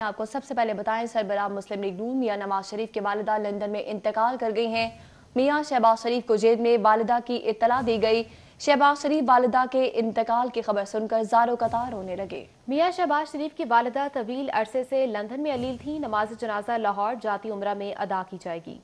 आपको सबसे पहले बताएं, सरबराह मुस्लिम लीग नून मियां नवाज शरीफ के वालिदा लंदन में इंतकाल कर गई हैं। मियां शहबाज शरीफ को जेल में वालिदा की इत्तला दी गई। शहबाज शरीफ वालिदा के इंतकाल की खबर सुनकर ज़ारो कतार रोने लगे। मियां शहबाज शरीफ की वालिदा तवील अरसे से लंदन में अलील थी। नमाज जनाजा लाहौर जाती उम्रा में अदा की जाएगी।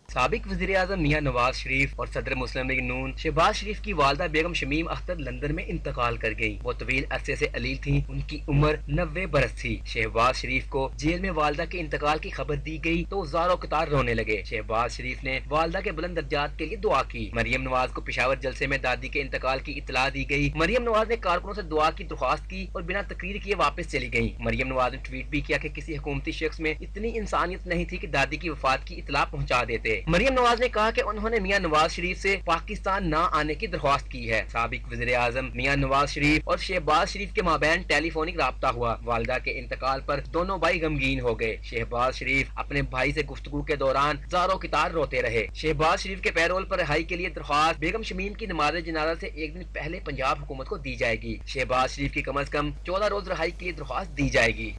साबिक वज़ीर-ए-आज़म मियां नवाज शरीफ और सदर मुस्लिम लीग नून शहबाज शरीफ की वालदा बेगम शमीम अख्तर लंदन में इंतकाल कर गयी। वो तवील अरसे से अलील थी। उनकी उम्र 90 बरस थी। शहबाज शरीफ को जेल में वालदा के इंतकाल की खबर दी गई तो ज़ारो कतार रोने लगे। शहबाज शरीफ ने वालदा के बुलंद दर्जात के लिए दुआ की। मरियम नवाज को पेशावर जलसे में दादी के इंतकाल की इत्तला दी गई। मरियम नवाज ने कारकुनों से दुआ की दरख्वास्त की और बिना तकरीर किए वापस चली गयी। मरियम नवाज ने ट्वीट भी किया कि किसी हुकूमती शख्स में इतनी इंसानियत नहीं थी कि दादी की वफात की इत्तला पहुँचा देते। मरियम नवाज ने कहा कि उन्होंने मियां नवाज शरीफ से पाकिस्तान ना आने की दरख्वास्त की है। साबिक वज़ीर-ए-आज़म मियां नवाज शरीफ और शहबाज शरीफ के माबैन टेलीफोनिक राब्ता हुआ। वालिदा के इंतकाल पर दोनों भाई गमगीन हो गए। शहबाज शरीफ अपने भाई से गुफ्तगू के दौरान ज़ारो कितार रोते रहे। शहबाज शरीफ के पैरोल पर रिहाई के लिए दरख्वास्त बेगम शमीम की नमाज जनाजा से एक दिन पहले पंजाब हुकूमत को दी जाएगी। शहबाज शरीफ की कम अज कम 14 रोज रिहाई के लिए दरख्वास्त दी जाएगी।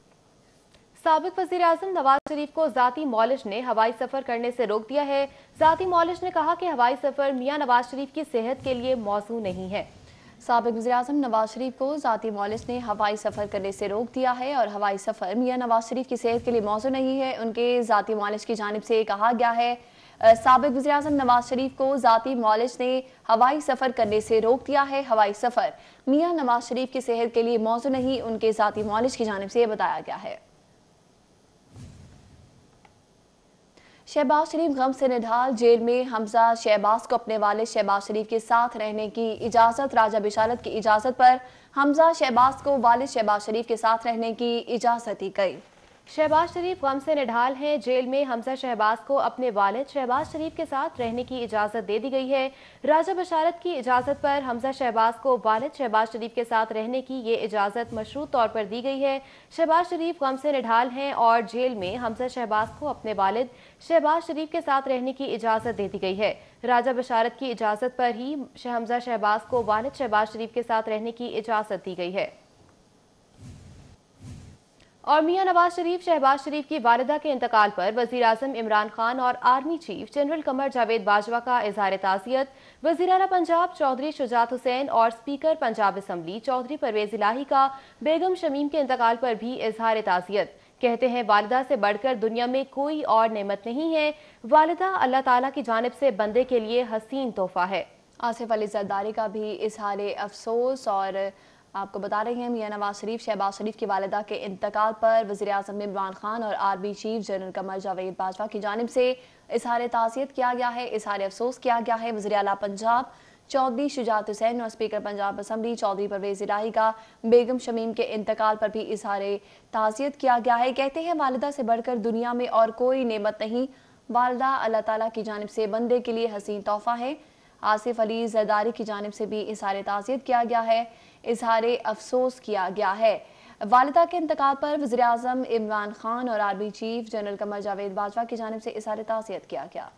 साबिक वज़ीर आज़म नवाज शरीफ को ज़ाती मौलिश ने हवाई सफ़र करने से रोक दिया है। ज़ाती मौलिश ने कहा कि हवाई सफ़र मियां नवाज शरीफ की सेहत के लिए मौजू नहीं है। साबिक वज़ीर आज़म नवाज शरीफ को ज़ाती मौलिश ने हवाई सफ़र करने से रोक दिया है और हवाई सफ़र मियां नवाज शरीफ की सेहत के लिए मौजू नहीं है। उनके ज़ाती मौलिश की जानिब से कहा गया है, साबिक वज़ीर आज़म नवाज शरीफ को ज़ाती मौलिश ने हवाई सफ़र करने से रोक दिया है। हवाई सफ़र मियां नवाज शरीफ की सेहत के लिए मौजू नहीं, उनके ज़ाती मौलिश की जानिब से बताया गया है। शहबाज शरीफ गम से निढाल। जेल में हमजा शहबाज को अपने वालिद शहबाज शरीफ के साथ रहने की इजाज़त। राजा बिशारत की इजाज़त पर हमजा शहबाज को वालिद शहबाज शरीफ के साथ रहने की इजाज़त दी गई। शहबाज शरीफ गम से निढाल हैं। जेल में हमजा शहबाज को अपने वालिद शहबाज शरीफ के साथ रहने की इजाज़त दे दी गई है। राजा बशारत की इजाज़त पर हमजा शहबाज को वालिद शहबाज शरीफ के साथ रहने की ये इजाज़त मशरूत तौर पर दी गई है। शहबाज शरीफ गम से निढाल हैं और जेल में हमजा शहबाज को अपने वालिद शहबाज शरीफ के साथ रहने की इजाज़त दे दी गई है। राजा बशारत की इजाज़त पर ही हमजा शहबाज को वालिद शहबाज शरीफ के साथ रहने की इजाज़त दी गई है। और मियां नवाज शरीफ शहबाज शरीफ की वालिदा के इंतकाल पर वज़ीर आज़म इमरान खान और army chief general Qamar Javed Bajwa का इज़हार ताज़ियत। वज़ीर आला पंजाब चौधरी शुजात हुसैन और स्पीकर पंजाब असम्बली चौधरी परवेज़ इलाही का बेगम शमीम के इंतकाल पर भी इज़हार ताज़ियत। कहते हैं, वालिदा से बढ़कर दुनिया में कोई और नेमत नहीं है। वालिदा अल्लाह ताला की जानिब से बंदे के लिए हसीन तोहफा है। आसिफ अली जरदारी का भी इज़हार अफसोस। और आपको बता रहे हैं, मियां नवाज शरीफ शहबाज शरीफ की वालिदा के इंतकाल पर वज़ीर आज़म इमरान खान और army chief general Qamar Javed Bajwa की जानिब से इज़हार ताज़ियत किया गया है, इज़हार अफसोस किया गया है। वज़ीर आला पंजाब चौधरी शुजात हुसैन और स्पीकर पंजाब असम्बली चौधरी परवेज़ इलाही का बेगम शमीम के इंतकाल पर भी इज़हार ताज़ियत किया गया है। कहते हैं, वालिदा से बढ़कर दुनिया में और कोई नेमत नहीं। वालिदा अल्लाह ताला की जानिब से बंदे के लिए हसीन तोहफा है। आसिफ अली जरदारी की जानिब से भी इज़हार ताज़ियत किया गया है, इज़हार अफसोस किया गया है। वालिदा के इंतकाल पर वज़ीर आज़म इमरान खान और army chief general Qamar Javed Bajwa की जानिब से इज़हार ताज़ियत किया गया।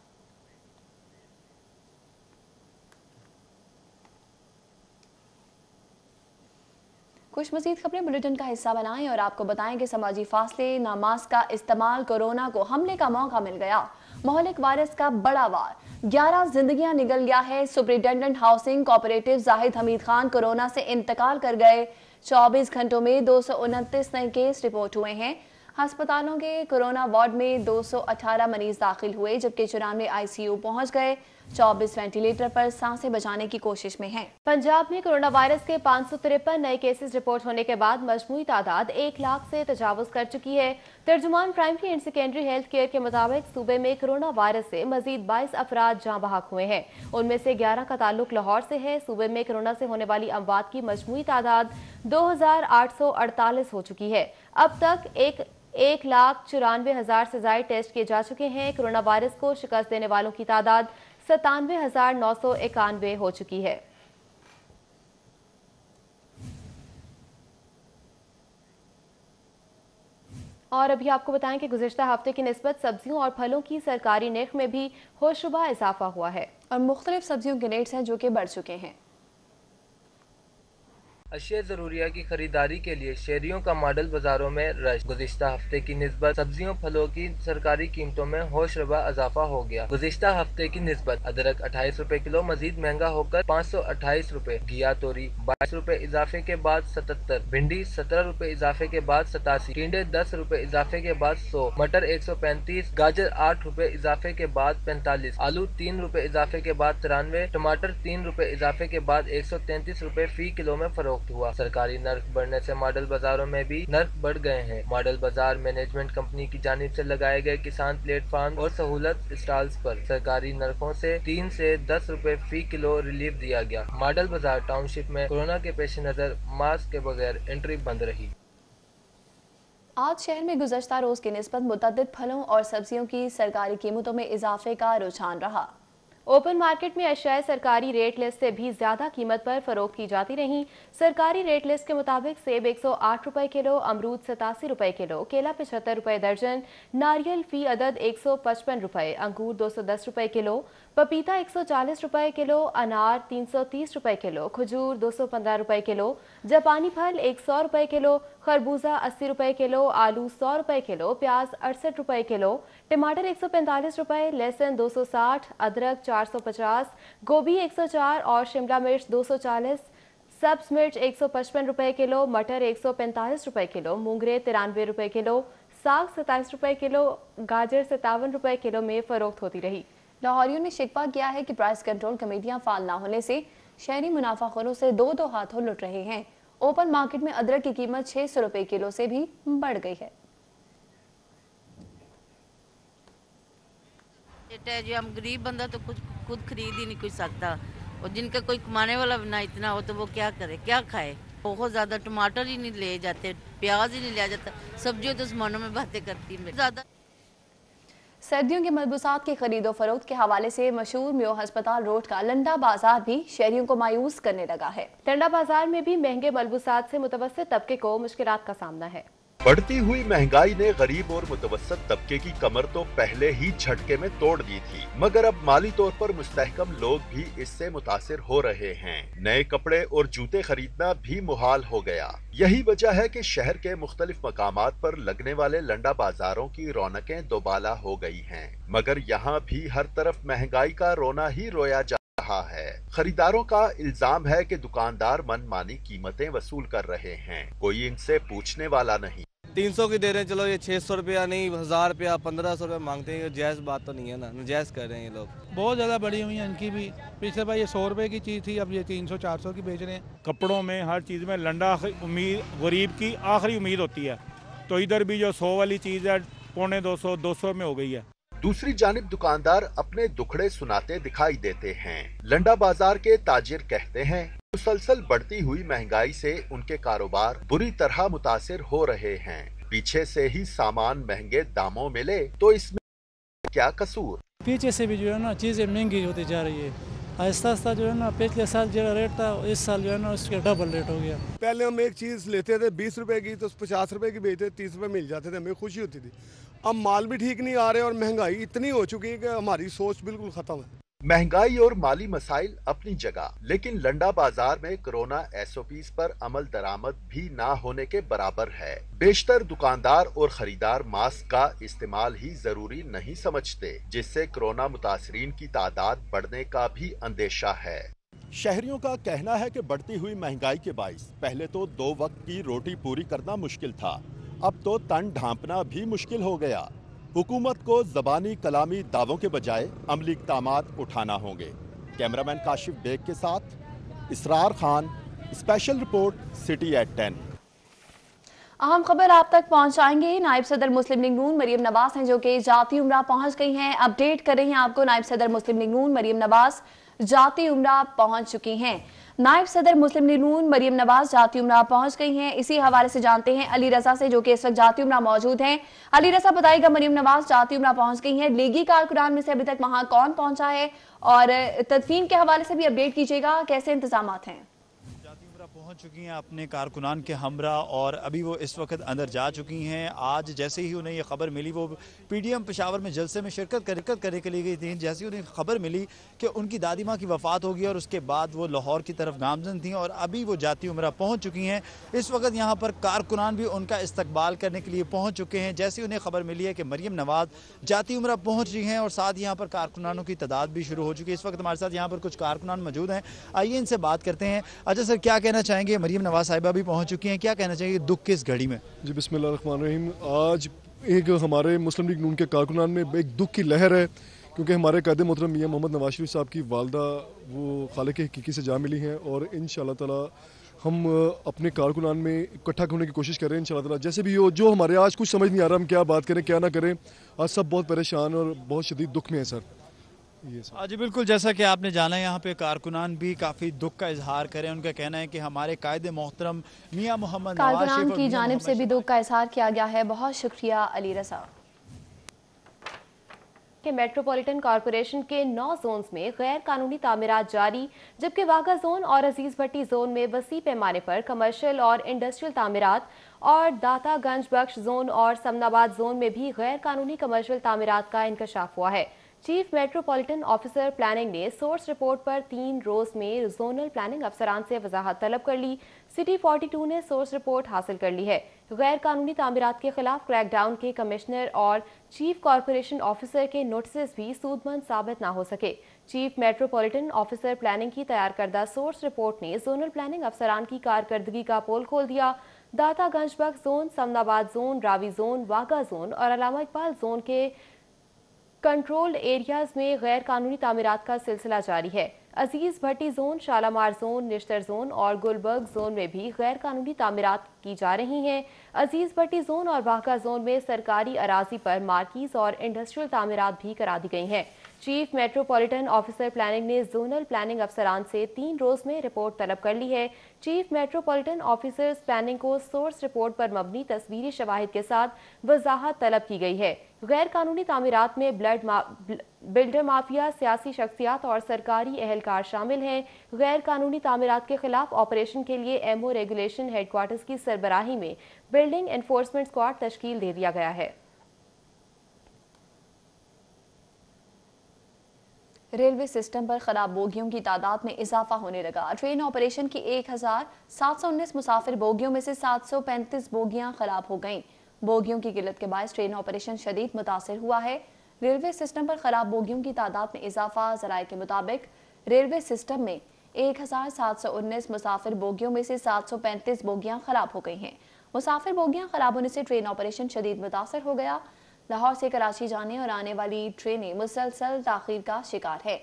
कुछ मज़ीद खबरें बुलेटिन का हिस्सा बनाएं और आपको बताएं कि समाजी फासले, नमाज का इस्तेमाल, कोरोना को हमले का मौका मिल गया। मोहलिक वायरस का बड़ा वार, 11 जिंदगियां निगल गया है। Superintendent housing cooperative Zahid Hamid Khan corona से इंतकाल कर गए। 24 घंटों में 229 नए केस रिपोर्ट हुए हैं। अस्पतालों के कोरोना वार्ड में 218 मरीज दाखिल हुए, जबकि 94 ICU पहुंच गए। 24 वेंटिलेटर पर सांसें बचाने की कोशिश में हैं। पंजाब में कोरोना वायरस के 553 नए केसेस रिपोर्ट होने के बाद मजमूई तादाद 1 लाख से तजावुज कर चुकी है। तर्जुमान primary and secondary health care के मुताबिक सूबे में कोरोना वायरस से मजीद 22 अफराद जाँ बहक हुए हैं। उनमें से 11 का ताल्लुक लाहौर से है। सूबे में कोरोना से होने वाली अमवात की मजमूई तादाद 2848 हो चुकी है। अब तक 1,94,000 से ज्यादा टेस्ट किए जा चुके हैं। कोरोना वायरस को शिकस्त देने वालों की तादाद 97,991 हो चुकी है। और अभी आपको बताएं कि गुज़िश्ता हफ्ते की निस्बत सब्जियों और फलों की सरकारी नर्ख में भी होशरुबा इजाफा हुआ है और मुख्तलिफ सब्जियों के रेट्स हैं जो कि बढ़ चुके हैं। اشیاء ضروریہ کی خریداری کے لیے شہریوں کا ماڈل بازاروں میں رش۔ گزشتہ ہفتے کی نسبت سبزیوں پھلوں کی سرکاری قیمتوں میں ہوش ربا اضافہ ہو گیا۔ گزشتہ ہفتے کی نسبت ادرک 28 روپے کلو مزید مہنگا ہو کر 528 روپے، گھیا توری 22 روپے اضافے کے بعد 77، بھنڈی 17 روپے اضافے کے بعد 87، ٹینڈے 10 روپے اضافے کے بعد 100، مٹر 135، گاجر 8 روپے اضافے کے بعد 45، آلو 3 روپے اضافے کے بعد 93، ٹماٹر 3 روپے اضافے کے بعد 133 روپے فی کلو میں فروخت ہوا۔ سرکاری نرخ بڑھنے سے ماڈل بازاروں میں بھی نرخ بڑھ گئے ہیں۔ ماڈل بازار مینجمنٹ کمپنی کی جانب سے لگائے گئے کسان پلیٹ فارم اور سہولت اسٹالز پر سرکاری نرخوں سے 3 سے 10 روپے فی کلو ریلیف دیا گیا۔ ماڈل بازار ٹاؤن شپ میں کورونا کے پیش نظر ماسک کے بغیر انٹری بند رہی۔ آج شہر میں گزشتہ روز کی نسبت متعدد پھلوں اور سبزیوں کی سرکاری قیمتوں میں اضافے کا رجحان رہا۔ اوپن مارکیٹ میں اشیاء سرکاری ریٹ لسٹ سے بھی زیادہ قیمت پر فروخت کی جاتی رہیں۔ سرکاری ریٹ لسٹ کے مطابق سیب 108 روپے کلو، امرود 87 روپے کلو، کیلا 75 روپے درجن، ناریل فی عدد 155 روپے، انگور 210 روپے کلو، پپیتا 140 روپے کلو، انار 330 روپے کلو، کھجور 215 روپے کلو، جاپانی پھل 100 روپے کلو، خربوزہ 80 روپے کلو، آلو 100 روپے کلو، پیاز 68 روپے کلو، ٹماٹر 145 روپے، لہسن 260، ادرک 450، گوبھی 104 اور شملہ مرچ 240، سبز مرچ 155 روپے کلو، مٹر 145 روپے کلو، مونگرے 93 روپے کلو، ساگ 27 روپے کلو، گاجر 57 روپے کلو میں فروخت ہوتی رہی۔ لاہوریوں نے شکوہ کیا ہے کہ پرائس کنٹرول کمیٹیاں فعال نہ ہونے سے شہری منافع خوروں سے دو ہاتھوں لٹ رہے ہیں۔ اوپن مارکیٹ میں ادرک کی قیمت 600 روپے کلو سے بھی بڑھ گئی ہے۔ جو ہم غریب بندہ تو کچھ خود خرید ہی نہیں کچھ سکتا، اور جن کا کوئی کمانے والا نہ اتنا ہو تو وہ کیا کرے، کیا کھائے۔ بہت زیادہ ٹماٹر ہی نہیں لے جاتے، پیاز ہی نہیں لیا جاتا، سبزیوں تو سمانوں میں باتیں کرتی ہیں زیادہ۔ سردیوں کے ملبوسات کی خرید و فروخت کے حوالے سے مشہور میو ہسپتال روڈ کا لنڈا بازار بھی شہریوں کو مایوس کرنے لگا ہے۔ لنڈا بازار میں بھی مہنگے ملبوسات سے متوسط طبقے کو مشکلات کا سامنا ہے۔ بڑھتی ہوئی مہنگائی نے غریب اور متوسط طبقے کی کمر تو پہلے ہی جھٹکے میں توڑ دی تھی، مگر اب مالی طور پر مستحکم لوگ بھی اس سے متاثر ہو رہے ہیں۔ نئے کپڑے اور جوتے خریدنا بھی محال ہو گیا۔ یہی وجہ ہے کہ شہر کے مختلف مقامات پر لگنے والے لنڈا بازاروں کی رونقیں دوبالا ہو گئی ہیں، مگر یہاں بھی ہر طرف مہنگائی کا رونا ہی رویا جا رہا ہے۔ خریداروں کا الزام ہے کہ دکاندار من مانی قیمتیں وصول کر رہے ہیں، کوئی ان سے پوچھنے والا نہیں۔ 300 کی دے رہے ہیں، چلو یہ 600 روپیہ نہیں 1000 روپیہ 1500 روپیہ مانگتے ہیں، یہ جائز بات تو نہیں ہے نا، نجائز کر رہے ہیں یہ لوگ۔ بہت زیادہ بڑی ہوئی ہیں ان کی بھی، پچھلے بار یہ 100 روپے کی چیز تھی، اب یہ 300 400 کی بیچ رہے ہیں۔ کپڑوں میں ہر چیز میں لنڈا امید غریب کی آخری امید ہوتی ہے، تو ادھر بھی جو 100 والی چیز ہے 250 200 میں ہو گئی ہے۔ دوسری جانب دکاندار اپنے دکھڑے سناتے دکھائی دیتے ہیں۔ لنڈا بازار کے تاجر کہتے ہیں مسلسل بڑھتی ہوئی مہنگائی سے ان کے کاروبار بری طرح متاثر ہو رہے ہیں۔ پیچھے سے ہی سامان مہنگے داموں ملے تو اس میں کیا قصور؟ پیچھے سے بھی جو ہے نا چیزیں مہنگی ہوتی جا رہی ہے، آہستہ آہستہ جو ہے نا پچھلے سال جو ریٹ تھا اس سال جو ہے نا اس کے ڈبل ریٹ ہو گیا۔ پہلے ہم ایک چیز لیتے تھے 20 روپے کی تو 50 روپے کی بیچتے، 30 روپے مل جاتے تھے، ہمیں خوشی ہوتی تھی۔ اب مال بھی ٹھیک نہیں آ رہے اور مہنگائی اتنی ہو چکی ہے کہ ہماری سوچ بالکل ختم ہے۔ مہنگائی اور مالی مسائل اپنی جگہ، لیکن لنڈا بازار میں کرونا SOPs پر عمل درآمد بھی نہ ہونے کے برابر ہے۔ بیشتر دکاندار اور خریدار ماسک کا استعمال ہی ضروری نہیں سمجھتے، جس سے کرونا متاثرین کی تعداد بڑھنے کا بھی اندیشہ ہے۔ شہریوں کا کہنا ہے کہ بڑھتی ہوئی مہنگائی کے باعث پہلے تو 2 وقت کی روٹی پوری کرنا مشکل تھا، اب تو تن ڈھانپنا بھی مشکل ہو گیا۔ حکومت کو زبانی کلامی دعووں کے بجائے عملی اقدامات اٹھانا ہوں گے۔ کیمرامین کاشف بیگ کے ساتھ Israr Khan, special report city at 10۔ اہم خبر آپ تک پہنچائیں گے۔ نائب صدر مسلم لیگ نون مریم نواز ہیں جو کہ جاتی عمرہ پہنچ گئی ہیں۔ اپڈیٹ کر رہی ہیں آپ کو، نائب صدر مسلم لیگ نون مریم نواز جاتی عمرہ پہنچ چکی ہیں۔ نائب صدر مسلم لیگ نون مریم نواز جاتی عمرہ پہنچ گئی ہیں۔ اسی حوالے سے جانتے ہیں علی رضا سے جو کہ اس وقت جاتی عمرہ موجود ہیں۔ علی رضا بتائے گا، مریم نواز جاتی عمرہ پہنچ گئی ہیں، لیگی کارکنان میں سے ابھی تک وہاں کون پہنچا ہے، اور تدفین کے حوالے سے بھی اپڈیٹ کیجیے گا، کیسے انتظامات ہیں؟ جاتی عمرہ पहुंच चुकी हैं अपने कारकुनान के हमरा और अभी वो इस वक्त अंदर जा चुकी हैं। आज जैसे ही उन्हें ये खबर मिली वो पीडीएम पेशावर में जलसे में शिरकत करने के लिए गई थी। जैसे ही उन्हें खबर मिली कि उनकी दादी माँ की वफ़ात होगी और उसके बाद वो लाहौर की तरफ गामजन थी और अभी वो जाती उम्रा पहुँच चुकी हैं। इस वक्त यहाँ पर कारकुनान भी उनका इस्तकबाल करने के लिए पहुँच चुके हैं। जैसे उन्हें खबर मिली है कि मरियम नवाज जाती उम्रा पहुँच रही हैं और साथ यहाँ पर कारकुनानों की तादाद भी शुरू हो चुकी है। इस वक्त हमारे साथ यहाँ पर कुछ कारकुनान मौजूद हैं, आइए इनसे बात करते हैं। अच्छा सर, क्या कहना चाहेंगे? मरियम नवाज साहिबा भी पहुंच चुकी हैं, क्या कहना चाहेंगे दुख की इस घड़ी में? जी बिस्मिल्लाहिर्रहमानिर्रहीम। आज एक हमारे मुस्लिम लीग नून के कारकुनान में एक दुख की लहर है, क्योंकि हमारे कायदे मोहतरम मियां मोहम्मद नवाज शरीफ साहब की वालदा वो खालिक हकीकी से जा मिली हैं और इंशाअल्लाह ताला हम अपने कारकुनान में इकट्ठा होने की कोशिश कर रहे हैं इंशाअल्लाह ताला। जैसे भी हो, जो हमारे आज कुछ समझ नहीं आ रहा हम क्या बात करें क्या ना करें। आज सब बहुत परेशान और बहुत शदीद दुख में है सर। जी बिल्कुल, जैसा कि आपने जाना यहाँ पे कारकुनान भी काफ़ी दुख का इजहार करें। उनका कहना है कि हमारे कायदे मोहतरम मियां मोहम्मद कारकुनान की जानिब से भी दुख का इजहार किया गया है। बहुत शुक्रिया अली रज़ा। के मेट्रोपॉलिटन कॉरपोरेशन के 9 जोन्स में गैर कानूनी तामीरात जारी, जबकि वाघा जोन और अजीज भट्टी जोन में वसी पैमाने पर कमर्शियल और इंडस्ट्रियल तामीरात और दाता गंज बख्श जोन और समनाबाद जोन में भी गैर कानूनी कमर्शियल तामीरात का इंकशाफ हुआ है। चीफ मेट्रोपॉलिटन ऑफिसर प्लानिंग ने सोर्स रिपोर्ट पर 3 रोज में जोनल प्लानिंग अफसरान से वजाहत तलब कर ली। सिटी 42 ने सोर्स रिपोर्ट हासिल कर ली है। गैर कानूनी तामीरात के खिलाफ क्रैकडाउन के कमिश्नर और चीफ कॉरपोरेशन ऑफिसर के नोटिस भी सूदमंद साबित न हो सके। चीफ मेट्रोपॉलिटन ऑफिसर प्लानिंग की तैयार करदा सोर्स रिपोर्ट ने जोनल प्लानिंग अफसरान की कारकर्दगी का पोल खोल दिया। दाता गंजबख्श जोन, Samanabad zone, Ravi zone, Wagah zone और अलामा इकबाल जोन के कंट्रोल्ड एरियाज में गैर कानूनी तामीरात का सिलसिला जारी है। Aziz Bhatti zone, Shalimar zone, Nishtar zone और गुलबर्ग जोन में भी गैर कानूनी तामीरात की जा रही हैं। अजीज भट्टी जोन और वाघा जोन में सरकारी अराजी पर मार्किज और इंडस्ट्रियल तामीरात भी करा दी गई हैं। चीफ मेट्रोपॉलिटन ऑफिसर प्लानिंग ने जोनल प्लानिंग अफसरान से 3 रोज में रिपोर्ट तलब कर ली है। चीफ मेट्रोपॉलिटन ऑफिसर्स प्लानिंग को सोर्स रिपोर्ट पर मबनी तस्वीरी शवाहिद के साथ वजाहत तलब की गई है। गैर कानूनी तामीरात में बिल्डर माफिया, सियासी शख्सियात और सरकारी एहलकार शामिल हैं। गैर कानूनी तामीरात के खिलाफ ऑपरेशन के लिए एमओ रेगुलेशन हेडक्वार्टर्स की सरबराही में बिल्डिंग एनफोर्समेंट स्क्वाड तश्कील दे दिया गया है। रेलवे सिस्टम पर खराब बोगियों की तादाद में इजाफा होने लगा। ट्रेन ऑपरेशन की 1719 मुसाफिर बोगियों में से 735 बोगियां खराब हो गईं। बोगियों की किल्लत के बायस ट्रेन ऑपरेशन शदीद मुतासिर हुआ है। रेलवे सिस्टम पर खराब बोगियों की तादाद में इजाफा। ज़राए के मुताबिक रेलवे सिस्टम में 1719 मुसाफिर बोगियों में से 735 बोगियां खराब हो गई हैं। मुसाफिर बोगियां खराब होने से ट्रेन ऑपरेशन शदीद मुतासर हो गया। लाहौर से कराची जाने और आने वाली ट्रेनें मुसलसल ताखीर का शिकार है,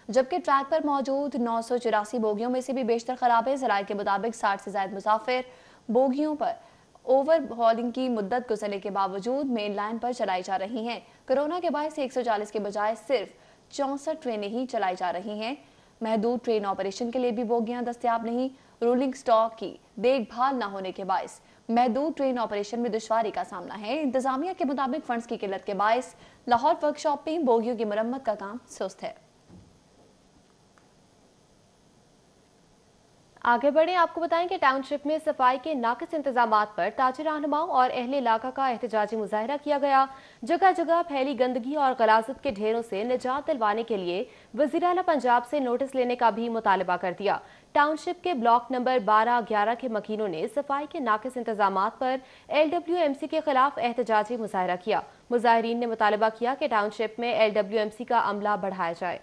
जबकि ट्रैक पर मौजूद 984 बोगियों में से भी बेशतर खराब है। ज़राए के मुताबिक 60 से ज्यादा मुसाफिर बोगियों पर ओवर हॉलिंग की मुद्दत गुजरने के बावजूद मेन लाइन पर चलाई जा रही हैं। कोरोना के बायस 140 के बजाय सिर्फ 64 ट्रेनें ही चलाई जा रही हैं। महदूद ट्रेन ऑपरेशन के लिए भी बोगियां दस्तयाब नहीं। रोलिंग स्टॉक की देखभाल न होने के बायस महदूद ट्रेन ऑपरेशन में दुश्वारी का सामना है। इंतजामिया के मुताबिक फंड्स की किल्लत के बायस लाहौर वर्कशॉप में बोगियों की मरम्मत का काम सुस्त है। आगे बढ़े, आपको बताएं कि टाउनशिप में सफाई के नाकिस इंतजामात पर ताजिर रहनुमाओं और अहले इलाका का एहतजाजी मुजाहरा किया गया। जगह जगह फैली गंदगी और गलाजत के ढेरों से निजात दिलवाने के लिए वज़ीर आला पंजाब से नोटिस लेने का भी मुतालबा कर दिया। टाउनशिप के ब्लॉक नंबर 12-11 के मकीनों ने सफाई के नाकिस इंतजामात पर LWMC के खिलाफ एहतजाजी मुजाहरा किया। मुजाहिरीन ने मुतालबा किया कि टाउनशिप में LWMC का अमला बढ़ाया जाए।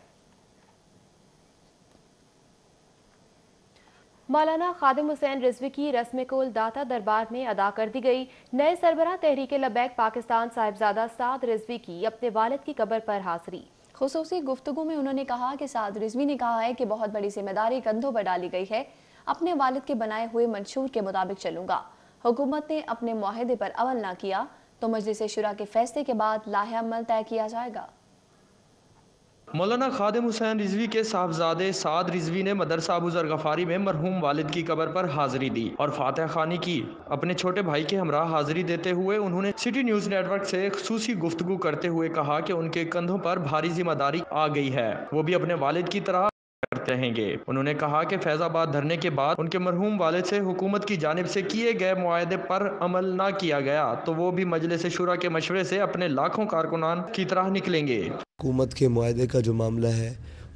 मौलाना खादिम हुसैन रिजवी की रस्म कुल दाता दरबार में अदा कर दी गई। नए सरबराह तहरीक लबैक पाकिस्तान साहिबजादा साद रिजवी की अपने वालिद की कब्र पर हाजिरी। खुसूसी गुफ्तगू में उन्होंने कहा कि साद रिजवी ने कहा है कि बहुत बड़ी जिम्मेदारी कंधों पर डाली गई है। अपने वालिद के बनाए हुए मंशूर के मुताबिक चलूंगा। हुकूमत ने अपने मुआहदे पर अमल न किया तो मजलिस शुरा के फैसले के बाद लाहे अमल तय किया जाएगा। मौलाना खादिम हुसैन रिजवी के साहबजादे साद रिजवी ने मदरसा अबू ज़र गफारी में मरहूम वालिद की कब्र पर हाजिरी दी और फातिहा खानी की। अपने छोटे भाई के हमरा हाजिरी देते हुए उन्होंने सिटी न्यूज़ नेटवर्क से खुसूसी गुफ्तगू करते हुए कहा कि उनके कंधों पर भारी जिम्मेदारी आ गई है, वो भी अपने वालिद की तरह करते रहेंगे। उन्होंने कहा कि फैज आबाद धरने के बाद उनके मरहूम वालिद से हुकूमत की जानिब से किए गए मुआहदे पर अमल ना किया गया तो वो भी मजलिस शुरा के मशवरे से अपने लाखों कारकुनान की तरह निकलेंगे। हुकूमत के मुआहदे का जो मामला है,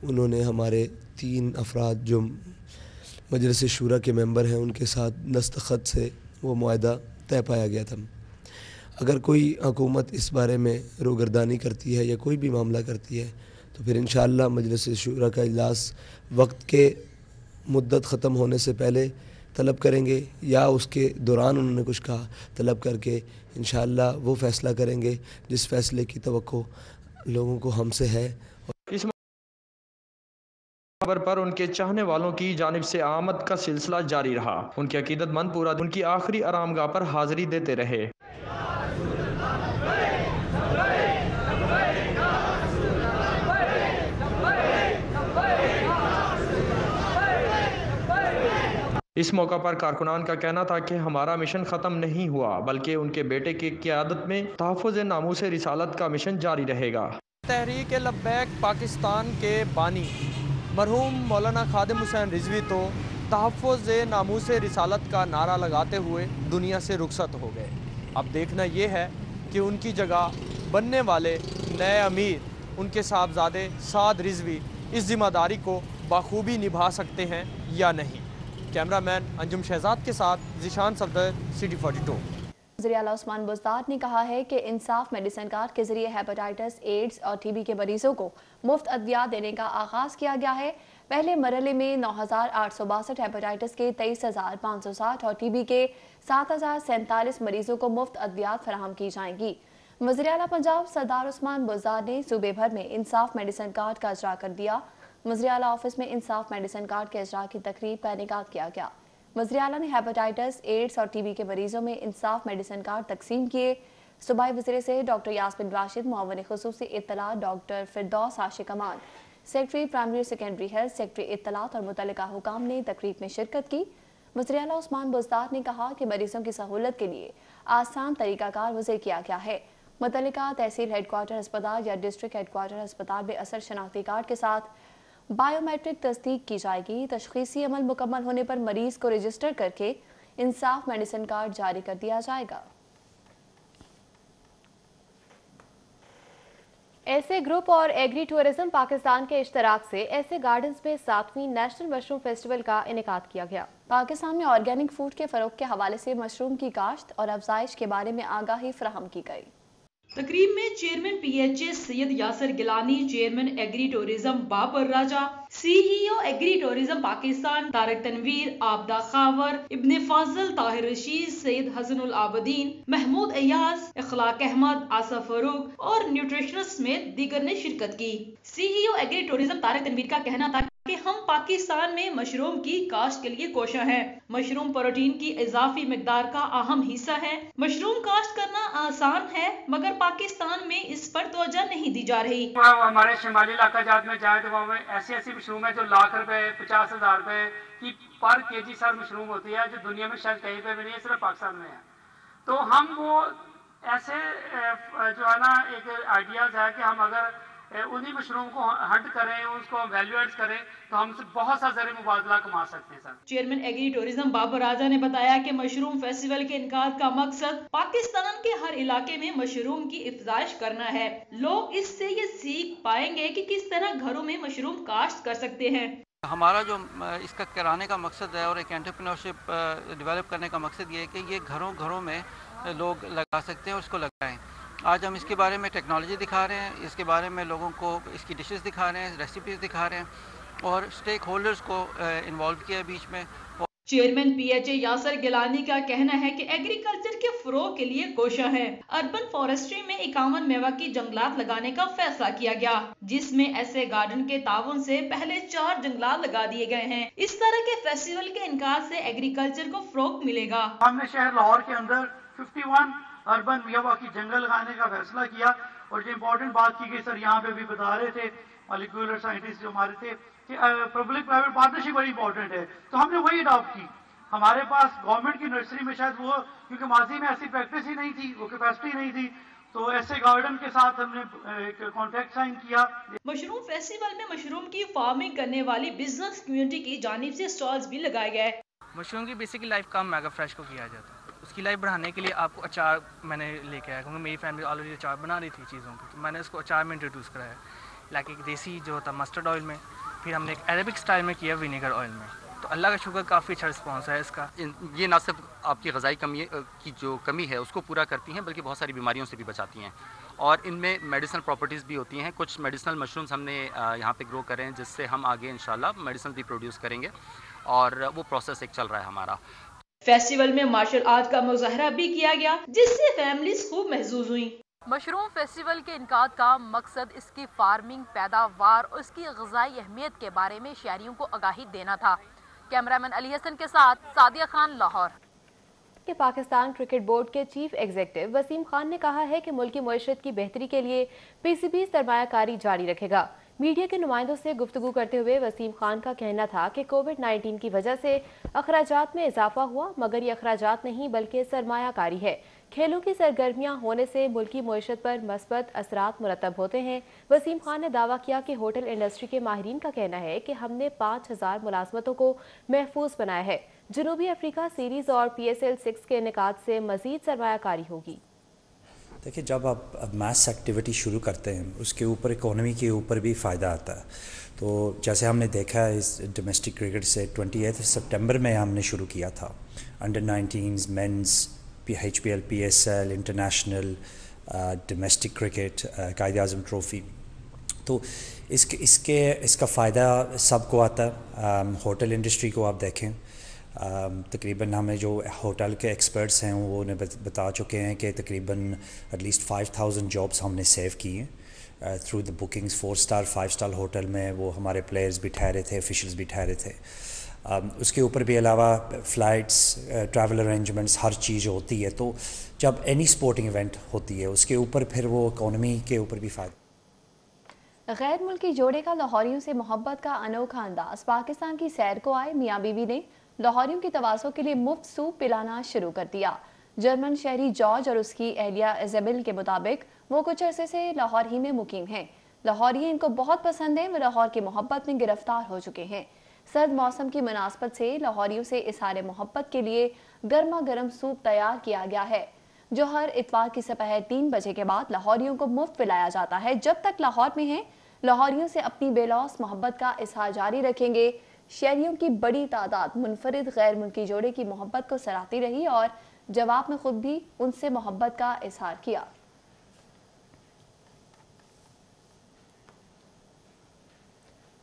उन्होंने हमारे 3 अफराद जो मजलिस शुरा के मेंबर हैं उनके साथ दस्तखत से वो मुआहदा तय पाया गया था। अगर कोई हुकूमत इस बारे में रोगर्दानी करती है या कोई भी मामला करती है तो फिर इंशाअल्लाह मजलिस शुरा का इजलास वक्त के मुद्दत ख़त्म होने से पहले तलब करेंगे या उसके दौरान उन्होंने कुछ कहा तलब करके इंशाअल्लाह वो फ़ैसला करेंगे जिस फ़ैसले की तवक्को लोगों को हमसे है। इस खबर पर उनके चाहने वालों की जानिब से आमद का सिलसिला जारी रहा। उनके अकीदतमंद पूरा उनकी आखिरी आरामगाह पर हाजिरी देते रहे। इस मौका पर कारकुनान का कहना था कि हमारा मिशन ख़त्म नहीं हुआ बल्कि उनके बेटे की क़यादत में तहफ़्फ़ुज़ नामूस रिसालत का मिशन जारी रहेगा। तहरीक लब्बैक पाकिस्तान के बानी मरहूम मौलाना खादिम हुसैन रिजवी तो तहफ़्फ़ुज़ नामूस रिसालत का नारा लगाते हुए दुनिया से रुखसत हो गए। अब देखना ये है कि उनकी जगह बनने वाले नए अमीर उनके साहबजादे साद रिजवी इस जिम्मेदारी को बखूबी निभा सकते हैं या नहीं। कैमरामैन अंजुम शहजाद के साथ ज़िशान सफदर, सिटी 42। वज़ीर आला उस्मान बुज़दार ने कहा है कि इंसाफ मेडिसिन कार्ड के जरिए हेपेटाइटिस, एड्स और टीबी के मरीजों को मुफ्त अद्वियात देने का आगाज़ किया गया है। पहले मरहले में 9,862 हेपेटाइटिस के 23,560 और टीबी के 7,047 मरीजों को मुफ्त अद्वियात फराहम की जाएंगी। वज़ीर आला पंजाब सरदार उस्मान बुज़दार ने सूबे भर में इंसाफ मेडिसिन कार्ड का इजरा कर दिया। वज़ीर आला ऑफिस में इंसाफ मेडिसिन कार्ड के इजरा की तकरीब का इनेकाद किया गया। वज़ीर आला ने हेपेटाइटिस, एड्स और टीबी के मरीजों में इंसाफ मेडिसिन कार्ड तकसीम किए। सूबाई वज़ीर से डॉक्टर यास्मिन राशिद, मुआविन खुसूसी इत्तला doctor Firdous Ashiq Awan, secretary primary secondary health, secretary इत्तलात और मुतल्लिका हुकाम ने तकरीब में शिरकत की। वज़ीर आला उस्मान बुज़दार ने कहा कि मरीजों की सहूलत के लिए आसान तरीकाकार वज़े किया गया है। मुतल्लिका तहसील हेडक्वार्टर अस्पताल या डिस्ट्रिक्ट हेडक्वार्टर अस्पताल में असर शनाख्ती कार्ड के साथ बायोमेट्रिक तस्दीक की जाएगी। तशखीसी अमल मुकम्मल होने पर मरीज को रजिस्टर करके इंसाफ मेडिसिन कार्ड जारी कर दिया जाएगा। ऐसे ग्रुप और एग्री टूरिज्म पाकिस्तान के इश्तराक से ऐसे गार्डन्स में 7वीं नेशनल मशरूम फेस्टिवल का इनेकाद किया गया। पाकिस्तान में ऑर्गेनिक फूड के फरोग के हवाले से मशरूम की काश्त और अफजाइश के बारे में आगाही फराहम की गई। तकरीब में chairman PHA Syed Yasir Gilani, chairman agri tourism Babar Raja, CEO agri tourism Pakistan Tariq Tanveer, Abida Khawar, Ibne Fazal, Tahir Rasheed, Syed Hasnul Abideen, Mehmood Ayaz, Ikhlaq Ahmed, Asif Farooq और न्यूट्रिशनिस्ट समेत दीगर ने शिरकत की। CEO agri tourism Tariq Tanveer का कहना था कि हम पाकिस्तान में मशरूम की काश्त के लिए कोशा हैं। मशरूम प्रोटीन की इजाफी मिकदार का अहम हिस्सा है। मशरूम काश्त करना आसान है मगर पाकिस्तान में इस पर तवज्जो नहीं दी जा रही। हमारे शिमाली इलाका जात में जाए तो वहाँ में ऐसी मशरूम है जो लाख रुपए 50,000 रुपए की पर केजी सर मशरूम होती है, जो दुनिया में शायद कहीं पे भी नहीं है, सिर्फ पाकिस्तान में है। तो हम वो ऐसे जो है ना एक आइडियाज है कि हम अगर उन्हीं मशरूम को हंट करें, उसको वैल्यू एड करें तो हम बहुत सा ज़रिए मुबादला कमा सकते हैं sir. Chairman agri tourism Babar Raja ने बताया कि मशरूम फेस्टिवल के इनकाद का मकसद पाकिस्तान के हर इलाके में मशरूम की इफ्जाइश करना है। लोग इससे ये सीख पाएंगे कि किस तरह घरों में मशरूम काश्त कर सकते हैं। हमारा जो इसका कराने का मकसद है और एक एंटरप्रेन्योरशिप डेवलप करने का मकसद ये है कि ये घरों में लोग लगा सकते हैं और उसको लगाएं। आज हम इसके बारे में टेक्नोलॉजी दिखा रहे हैं, इसके बारे में लोगों को इसकी डिशेस दिखा रहे हैं, रेसिपीज दिखा रहे हैं और स्टेक होल्डर्स को इन्वॉल्व किया है बीच में। चेयरमैन PHA यासर गिलानी का कहना है कि एग्रीकल्चर के फरोग के लिए कोशा है। अर्बन फॉरेस्ट्री में 51 मेवा की जंगलात लगाने का फैसला किया गया, जिसमें ऐसे गार्डन के ताउन से पहले 4 जंगलात लगा दिए गए हैं। इस तरह के फेस्टिवल के इनकार से एग्रीकल्चर को फरोग मिलेगा। हमने शहर लाहौर के अंदर 51 अर्बन मेवा की जंगल लगाने का फैसला किया और जो इम्पोर्टेंट बात की गई सर, यहाँ पे भी बता रहे थे मॉलिक्यूलर साइंटिस्ट जो हमारे थे कि पब्लिक प्राइवेट पार्टनरशिप बड़ी इंपॉर्टेंट है, तो हमने वही अडॉप्ट की। हमारे पास गवर्नमेंट की नर्सरी में शायद वो, क्योंकि माजी में ऐसी प्रैक्टिस ही नहीं थी, वो कैपेसिटी नहीं थी, تو ایسے گارڈن کے ساتھ ہم نے ایک کانٹریکٹ سائن کیا. مشروم فیسٹیول میں مشروم کی فارمنگ کرنے والی بزنس کمیونٹی کی جانب سے سٹالز بھی لگائے گئے. مشروم کی بیسکلی لائف کام میگا فریش کو کیا جاتا ہے. اس کی لائف بڑھانے کے لیے آپ کو اچار میں نے لے کے آیا کیونکہ میری فیملی آلریڈی اچار بنا رہی تھی چیزوں کی, تو میں نے اس کو اچار میں انٹروڈیوس کرایا, لائک ایک دیسی جو ہوتا مسٹرڈ آئل میں, پھر ہم نے ایک عربک سٹائل میں کیا ونیگر آئل میں. تو اللہ کا شکر کافی اچھا رسپانس ہے اس کا. یہ نہ صرف آپ کی غذائی کی جو کمی ہے اس کو پورا کرتی ہیں بلکہ بہت ساری بیماریوں سے بھی بچاتی ہیں, اور ان میں میڈیسنل پراپرٹیز بھی ہوتی ہیں. کچھ میڈیسنل مشرومز ہم نے یہاں پہ گرو کرے ہیں جس سے ہم آگے انشاءاللہ میڈیسن بھی پروڈیوس کریں گے, اور وہ پروسیس ایک چل رہا ہے ہمارا. فیسٹیول میں مارشل آرٹ کا مظاہرہ بھی کیا گیا جس سے فیملیز خوب محظوظ ہوئیں. مشروم فیسٹیول کے انعقاد کا مقصد اس کی فارمنگ, پیداوار اور اس کی غذائی اہمیت کے بارے میں شہریوں کو آگاہی دینا تھا. کیمرامین علی حسن کے ساتھ سعدیہ خان, لاہور. کہ پاکستان کرکٹ بورڈ کے چیف ایگزیکٹو وسیم خان نے کہا ہے کہ ملکی معیشت کی بہتری کے لیے پی سی بی سرمایہ کاری جاری رکھے گا. میڈیا کے نمائندوں سے گفتگو کرتے ہوئے وسیم خان کا کہنا تھا کہ کووڈ-19 کی وجہ سے اخراجات میں اضافہ ہوا, مگر یہ اخراجات نہیں بلکہ سرمایہ کاری ہے. کھیلوں کی سرگرمیاں ہونے سے ملکی معیشت پر مثبت اثرات مرتب ہوتے ہیں. وسیم خان نے دعویٰ کیا کہ ہوٹل انڈسٹری کے ماہرین کا کہنا ہے کہ ہم نے 5000 ملازمتوں کو محفوظ بنایا ہے. جنوبی افریقہ سیریز اور PSL 6 کے انعقاد سے مزید سرمایہ کاری ہوگی. دیکھیں, جب آپ میس ایکٹیویٹی شروع کرتے ہیں اس کے اوپر اکانومی کے اوپر بھی فائدہ آتا ہے. تو جیسے ہم نے دیکھا ہے اس ڈومیسٹک کرکٹ سے 28 سپٹمبر میں ہم نے شروع کیا تھا, under 19 men's, HPL, PSL, international, domestic cricket, Quaid Azam trophy. تو اس کا فائدہ سب کو آتا ہے. ہوٹل انڈسٹری کو آپ دیکھیں, تقریباً ہمیں جو ہوٹل کے ایکسپرٹس ہیں وہ نے بتا چکے ہیں کہ تقریباً ایٹ لیسٹ 5000 جابس ہم نے سیو کی ہیں through the bookings. 4 star 5 star hotel میں وہ ہمارے پلیئرز بھی ٹھہرے تھے, آفیشلز بھی ٹھہرے تھے. اس کے اوپر بھی علاوہ فلائٹس, ٹریول ارینجمنٹس, ہر چیز ہوتی ہے. تو جب اینی سپورٹنگ ایونٹ ہوتی ہے اس کے اوپر پھر وہ اکانومی کے اوپر بھی فائدہ. غیر ملکی جوڑے کا لاہوریوں سے محبت کا انوکھا انداز. پاکستان کی سیر کو آئے میاں بیوی نے لاہوریوں کی توازوں کے لیے مفت سوپ پلانا شروع کر دیا. جرمن شہری جارج اور اس کی اہلیہ ایزابل کے مطابق وہ کچھ عرصے سے لاہور ہی میں مقیم ہیں. لاہوری ان کو بہت پسند ہیں, وہ لاہور کی محبت میں گرفتار ہو چکے ہیں. سرد موسم کی مناسبت سے لاہوریوں سے اظہار محبت کے لیے گرما گرم سوپ تیار کیا گیا ہے جو ہر اتوار کی سپہر 3 بجے کے بعد لاہوریوں کو مفت پلایا جاتا ہے. جب تک لاہور میں ہیں لاہوریوں سے اپنی بے لوث محبت کا اظہار جاری رکھیں گے. شہریوں کی بڑی تعداد منفرد غیر ملکی جوڑے کی محبت کو سراہتی رہی اور جواب میں خود بھی ان سے محبت کا اظہار کیا.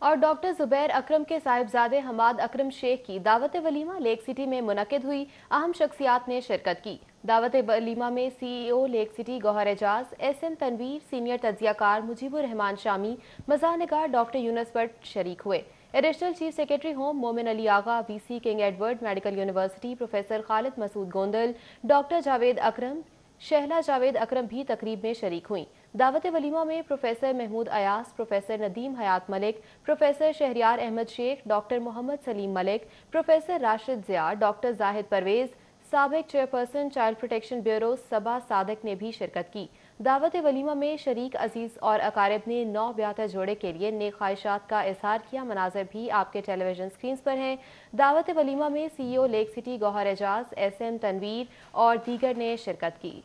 اور ڈاکٹر زبیر اکرم کے صاحبزادے حماد اکرم شیخ کی دعوت ولیمہ لیک سٹی میں منعقد ہوئی. اہم شخصیات نے شرکت کی. دعوت ولیمہ میں CEO لیک سٹی گوہر اعجاز, SM تنویر, سینئر تجزیہ کار مجیب الرحمان شامی, مزاح نگار ڈاکٹر یونس بٹ شریک ہوئے. Additional chief secretary home Momin Ali Agha, VC King Edward Medical University professor Khalid Masood Gondal, doctor Javed Akram, Shehla Javed Akram بھی تقریب میں شریک ہوئیں. دعوت ولیمہ میں professor Mehmood Ayaz, professor Nadeem Hayat Malik, professor Shehryar Ahmed Sheikh, doctor Muhammad Saleem Malik, professor Rashid Zia, doctor Zahid Pervez, سابق chairperson child protection bureau Saba Sadiq نے بھی شرکت کی. دعوت ولیمہ میں شریک عزیز اور اقارب نے نو بیاتہ جوڑے کے لیے نیک خواہشات کا اظہار کیا. مناظر بھی آپ کے ٹیلی ویژن سکرینز پر ہیں. دعوت ولیمہ میں CEO لیک سٹی گوہر اعجاز, SM تنویر اور دیگر نے شرکت کی.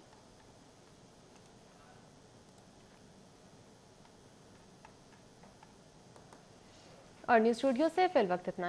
اور نیوز اسٹوڈیو سے فی الوقت اتنا.